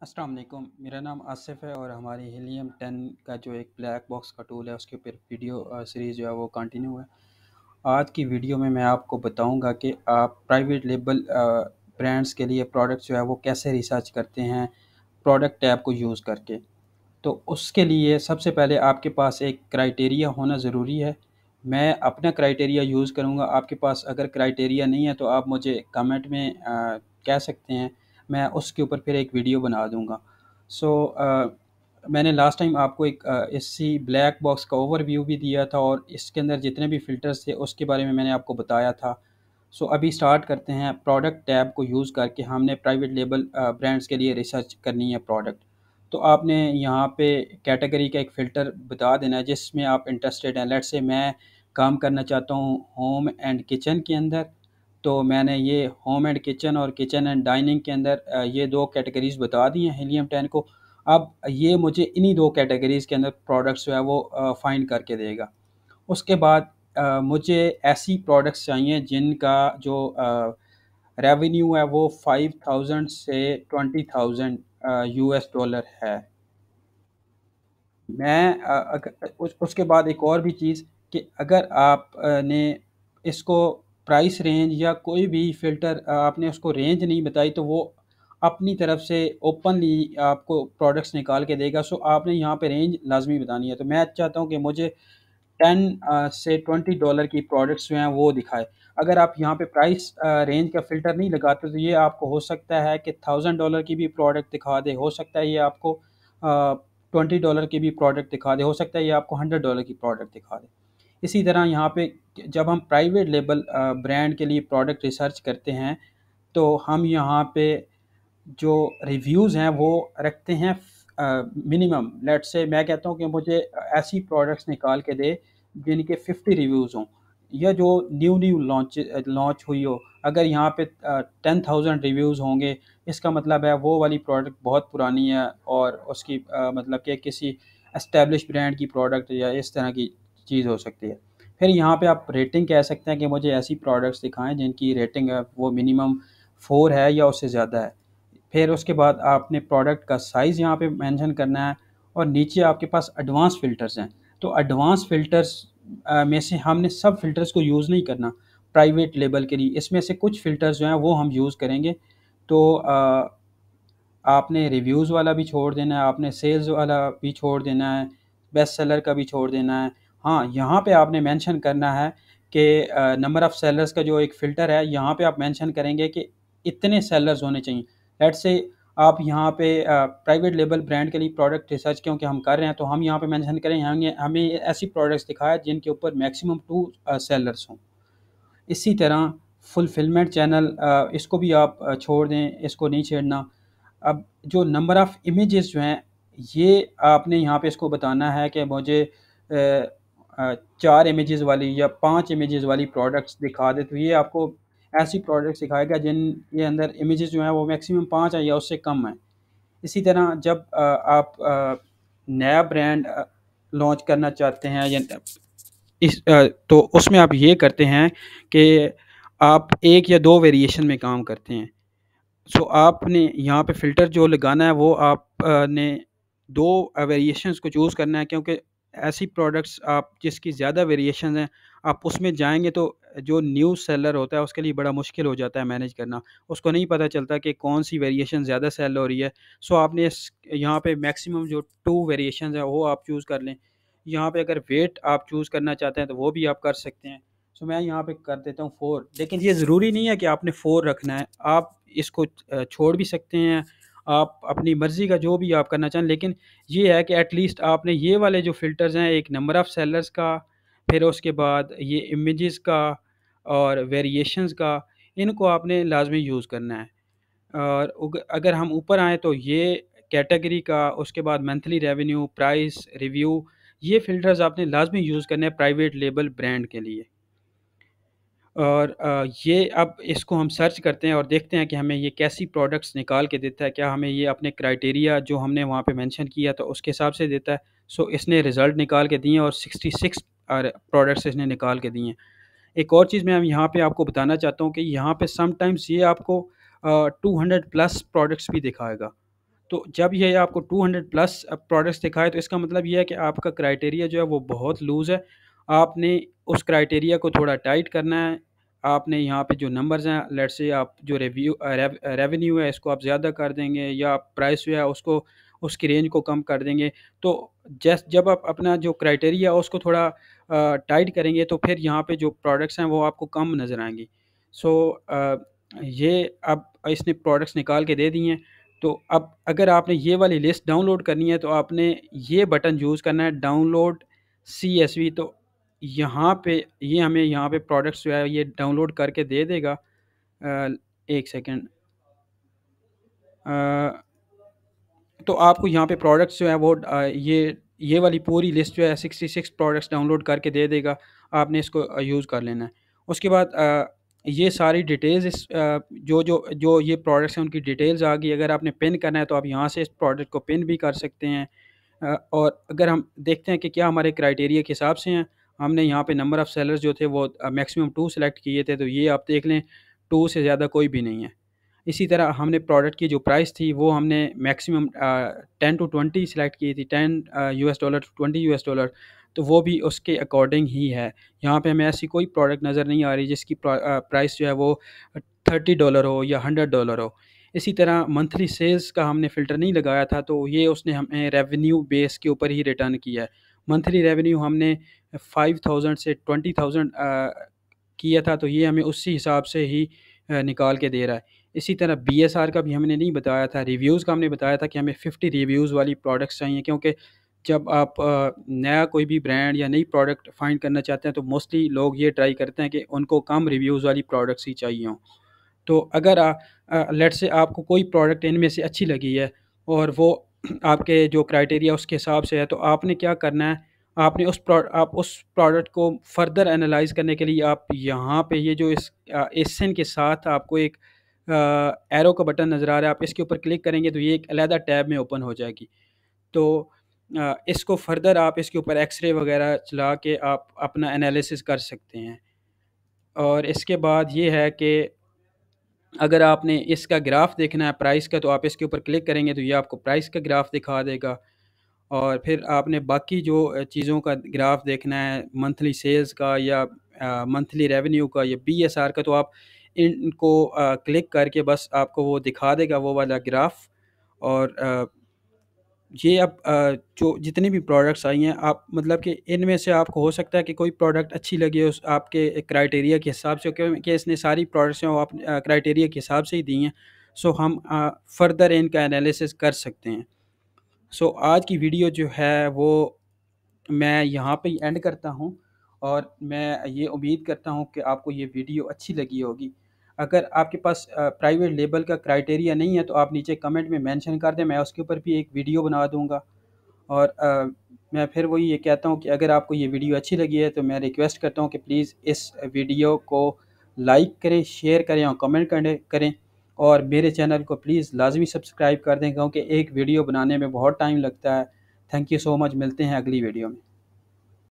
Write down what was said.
अस्सलाम वालेकुम। मेरा नाम आसिफ है और हमारी हीलियम 10 का जो एक ब्लैक बॉक्स का टूल है उसके ऊपर वीडियो सीरीज़ जो है वो कंटिन्यू है। आज की वीडियो में मैं आपको बताऊंगा कि आप प्राइवेट लेबल ब्रांड्स के लिए प्रोडक्ट जो है वो कैसे रिसर्च करते हैं प्रोडक्ट टैब को यूज़ करके। तो उसके लिए सबसे पहले आपके पास एक क्राइटेरिया होना ज़रूरी है। मैं अपना क्राइटेरिया यूज़ करूँगा, आपके पास अगर क्राइटेरिया नहीं है तो आप मुझे कमेंट में कह सकते हैं, मैं उसके ऊपर फिर एक वीडियो बना दूँगा। मैंने लास्ट टाइम आपको एक इसी ब्लैक बॉक्स का ओवरव्यू भी दिया था और इसके अंदर जितने भी फ़िल्टर्स थे उसके बारे में मैंने आपको बताया था। अभी स्टार्ट करते हैं। प्रोडक्ट टैब को यूज़ करके हमने प्राइवेट लेबल ब्रांड्स के लिए रिसर्च करनी है प्रोडक्ट। तो आपने यहाँ पे कैटेगरी का एक फ़िल्टर बता देना है जिसमें आप इंटरेस्टेड हैं। लेट्स से मैं काम करना चाहता हूँ होम एंड किचन के अंदर, तो मैंने ये होम एंड किचन और किचन एंड डाइनिंग के अंदर ये दो कैटेगरीज़ बता दी हैं हीलियम 10 को। अब ये मुझे इन्हीं दो कैटेगरीज़ के अंदर प्रोडक्ट्स जो है वो फाइंड करके देगा। उसके बाद मुझे ऐसी प्रोडक्ट्स चाहिए जिनका जो रेवेन्यू है वो 5000 से 20000 यूएस डॉलर है। मैं उसके बाद एक और भी चीज़ कि अगर आप ने इसको प्राइस रेंज या कोई भी फ़िल्टर आपने उसको रेंज नहीं बताई तो वो अपनी तरफ से ओपनली आपको प्रोडक्ट्स निकाल के देगा। आपने यहाँ पे रेंज लाजमी बतानी है। तो मैं चाहता हूँ कि मुझे 10 से $20 की प्रोडक्ट्स जो हैं वो दिखाए। अगर आप यहाँ पे प्राइस रेंज का फ़िल्टर नहीं लगाते तो ये आपको हो सकता है कि $1000 की भी प्रोडक्ट दिखा दे, हो सकता है ये आपको $20 की भी प्रोडक्ट दिखा दे, हो सकता है ये आपको $100 की प्रोडक्ट दिखा दे। इसी तरह यहाँ पे जब हम प्राइवेट लेबल ब्रांड के लिए प्रोडक्ट रिसर्च करते हैं तो हम यहाँ पे जो रिव्यूज़ हैं वो रखते हैं मिनिमम। लेट्स से मैं कहता हूँ कि मुझे ऐसी प्रोडक्ट्स निकाल के दे जिनके 50 रिव्यूज़ हों या जो न्यू न्यू लॉन्च लॉन्च हुई हो। अगर यहाँ पे 10,000 रिव्यूज़ होंगे इसका मतलब है वो वाली प्रोडक्ट बहुत पुरानी है और उसकी मतलब कि किसी एस्टेब्लिश ब्रांड की प्रोडक्ट या इस तरह की चीज़ हो सकती है। फिर यहाँ पे आप रेटिंग कह सकते हैं कि मुझे ऐसी प्रोडक्ट्स दिखाएं जिनकी रेटिंग है वो मिनिमम 4 है या उससे ज़्यादा है। फिर उसके बाद आपने प्रोडक्ट का साइज़ यहाँ पे मेंशन करना है और नीचे आपके पास एडवांस फ़िल्टर्स हैं। तो एडवांस फ़िल्टर्स में से हमने सब फ़िल्टर्स को यूज़ नहीं करना प्राइवेट लेबल के लिए। इसमें से कुछ फ़िल्टर्स जो हैं वो हम यूज़ करेंगे। तो आपने रिव्यूज़ वाला भी छोड़ देना है, आपने सेल्स वाला भी छोड़ देना है, बेस्ट सेलर का भी छोड़ देना है। हाँ, यहाँ पे आपने मेंशन करना है कि नंबर ऑफ़ सेलर्स का जो एक फ़िल्टर है यहाँ पे आप मेंशन करेंगे कि इतने सेलर्स होने चाहिए। लेट्स से आप यहाँ पे प्राइवेट लेबल ब्रांड के लिए प्रोडक्ट रिसर्च क्योंकि हम कर रहे हैं तो हम यहाँ पे मेंशन करें हमें हमें ऐसी प्रोडक्ट्स दिखाएं जिनके ऊपर मैक्सिमम 2 सेलर्स हों। इसी तरह फुलफिलमेंट चैनल इसको भी आप छोड़ दें, इसको नहीं छेड़ना। अब जो नंबर ऑफ़ इमेजेस जो हैं ये आपने यहाँ पे इसको बताना है कि मुझे 4 इमेजेस वाली या 5 इमेजेस वाली प्रोडक्ट्स दिखा दे। तो ये आपको ऐसी प्रोडक्ट्स दिखाएगा जिनके अंदर इमेजेस जो हैं वो मैक्सिमम 5 है या उससे कम है। इसी तरह जब आप नया ब्रांड लॉन्च करना चाहते हैं या तो उसमें आप ये करते हैं कि आप 1 या 2 वेरिएशन में काम करते हैं। आपने यहाँ पे फ़िल्टर जो लगाना है वो आपने 2 वेरिएशंस को चूज़ करना है क्योंकि ऐसी प्रोडक्ट्स आप जिसकी ज़्यादा वेरिएशंस हैं आप उसमें जाएँगे तो जो न्यू सेलर होता है उसके लिए बड़ा मुश्किल हो जाता है मैनेज करना। उसको नहीं पता चलता कि कौन-सी वेरिएशन ज़्यादा सेल हो रही है। आपने इस यहाँ पे मैक्सिमम जो 2 वेरिएशंस हैं वो आप चूज़ कर लें। यहाँ पे अगर वेट आप चूज़ करना चाहते हैं तो वो भी आप कर सकते हैं। मैं यहाँ पे कर देता हूँ 4, लेकिन ये ज़रूरी नहीं है कि आपने 4 रखना है। आप इसको छोड़ भी सकते हैं, आप अपनी मर्ज़ी का जो भी आप करना चाहें, लेकिन ये है कि एटलीस्ट आपने ये वाले जो फ़िल्टर्स हैं, एक नंबर ऑफ़ सेलर्स का, फिर उसके बाद ये इमेजेस का और वेरिएशंस का, इनको आपने लाज़मी यूज़ करना है। और अगर हम ऊपर आएँ तो ये कैटेगरी का, उसके बाद मंथली रेवेन्यू, प्राइस, रिव्यू, ये फ़िल्टर्स आपने लाज़मी यूज़ करने हैं प्राइवेट लेबल ब्रांड के लिए। और ये अब इसको हम सर्च करते हैं और देखते हैं कि हमें ये कैसी प्रोडक्ट्स निकाल के देता है। क्या हमें ये अपने क्राइटेरिया जो हमने वहाँ पे मेंशन किया था उसके हिसाब से देता है। इसने रिज़ल्ट निकाल के दिए हैं और 66 प्रोडक्ट्स इसने निकाल के दिए हैं। एक और चीज़ मैं यहाँ पे आपको बताना चाहता हूँ कि यहाँ पे समटाइम्स ये आपको 200 प्लस प्रोडक्ट्स भी दिखाएगा। तो जब ये आपको 200 प्लस प्रोडक्ट्स दिखाए तो इसका मतलब ये है कि आपका क्राइटेरिया जो है वो बहुत लूज़ है। आपने उस क्राइटेरिया को थोड़ा टाइट करना है। आपने यहाँ पे जो नंबर्स हैं, लेट्स से आप जो रेवेन्यू है इसको आप ज़्यादा कर देंगे, या प्राइस जो है उसको उसकी रेंज को कम कर देंगे। तो जब आप अपना जो क्राइटेरिया है उसको थोड़ा टाइट करेंगे तो फिर यहाँ पे जो प्रोडक्ट्स हैं वो आपको कम नज़र आएंगी। सो ये अब इसने प्रोडक्ट्स निकाल के दे दिए हैं। तो अब अगर आपने ये वाली लिस्ट डाउनलोड करनी है तो आपने ये बटन यूज़ करना है, डाउनलोड CSV। तो यहाँ पे ये हमें यहाँ पे प्रोडक्ट्स जो है ये डाउनलोड करके दे देगा। एक सेकेंड। तो आपको यहाँ पे प्रोडक्ट्स जो है वो ये वाली पूरी लिस्ट जो है 66 प्रोडक्ट्स डाउनलोड करके दे देगा। आपने इसको यूज़ कर लेना है। उसके बाद ये सारी डिटेल्स जो जो जो ये प्रोडक्ट्स हैं उनकी डिटेल्स आ गई। अगर आपने पिन करना है तो आप यहाँ से इस प्रोडक्ट को पिन भी कर सकते हैं। और अगर हम देखते हैं कि क्या हमारे क्राइटेरिया के हिसाब से हैं, हमने यहाँ पे नंबर ऑफ़ सेलर्स जो थे वो मैक्सिमम 2 सेलेक्ट किए थे, तो ये आप देख लें 2 से ज़्यादा कोई भी नहीं है। इसी तरह हमने प्रोडक्ट की जो प्राइस थी वो हमने मैक्सिमम 10 टू 20 सेलेक्ट की थी, $10 टू $20, तो वो भी उसके अकॉर्डिंग ही है। यहाँ पे हमें ऐसी कोई प्रोडक्ट नज़र नहीं आ रही जिसकी प्राइस जो है वो $30 हो या $100 हो। इसी तरह मंथली सेल्स का हमने फ़िल्टर नहीं लगाया था, तो ये उसने हमें रेवेन्यू बेस के ऊपर ही रिटर्न किया है। मंथली रेवेन्यू हमने 5000 से 20000 किया था, तो ये हमें उसी हिसाब से ही निकाल के दे रहा है। इसी तरह BSR का भी हमने नहीं बताया था। रिव्यूज़ का हमने बताया था कि हमें 50 रिव्यूज़ वाली प्रोडक्ट्स चाहिए, क्योंकि जब आप नया कोई भी ब्रांड या नई प्रोडक्ट फाइंड करना चाहते हैं तो मोस्टली लोग ये ट्राई करते हैं कि उनको कम रिव्यूज़ वाली प्रोडक्ट्स ही चाहिए हों। तो अगर लेट्स से आपको कोई प्रोडक्ट इनमें से अच्छी लगी है और वो आपके जो क्राइटेरिया उसके हिसाब से है, तो आपने क्या करना है, आपने आप उस प्रोडक्ट को फर्दर एनालाइज करने के लिए आप यहाँ पे ये जो इस SN के साथ आपको एक एरो का बटन नज़र आ रहा है, आप इसके ऊपर क्लिक करेंगे तो ये एक अलहदा टैब में ओपन हो जाएगी। तो इसको फर्दर आप इसके ऊपर एक्सरे वगैरह चला के आप अपना एनालिसिस कर सकते हैं। और इसके बाद ये है कि अगर आपने इसका ग्राफ देखना है प्राइस का, तो आप इसके ऊपर क्लिक करेंगे तो ये आपको प्राइस का ग्राफ दिखा देगा। और फिर आपने बाकी जो चीज़ों का ग्राफ देखना है, मंथली सेल्स का या मंथली रेवेन्यू का या BSR का, तो आप इनको क्लिक करके बस आपको वो दिखा देगा वो वाला ग्राफ। और ये अब जो जितनी भी प्रोडक्ट्स आई हैं, आप मतलब कि इनमें से आपको हो सकता है कि कोई प्रोडक्ट अच्छी लगी हो उस आपके क्राइटेरिया के हिसाब से, क्योंकि इसने सारी प्रोडक्ट्स हैं वो आप क्राइटेरिया के हिसाब से ही दी हैं। सो हम फर्दर इनका एनालिसिस कर सकते हैं। सो आज की वीडियो जो है वो मैं यहाँ पे ही एंड करता हूँ, और मैं ये उम्मीद करता हूँ कि आपको ये वीडियो अच्छी लगी होगी। अगर आपके पास प्राइवेट लेबल का क्राइटेरिया नहीं है तो आप नीचे कमेंट में मेंशन कर दें, मैं उसके ऊपर भी एक वीडियो बना दूँगा। और मैं फिर वही ये कहता हूँ कि अगर आपको ये वीडियो अच्छी लगी है तो मैं रिक्वेस्ट करता हूँ कि प्लीज़ इस वीडियो को लाइक करें, शेयर करें और कमेंट करें। और मेरे चैनल को प्लीज़ लाजमी सब्सक्राइब कर दें, क्योंकि एक वीडियो बनाने में बहुत टाइम लगता है। थैंक यू सो मच, मिलते हैं अगली वीडियो में।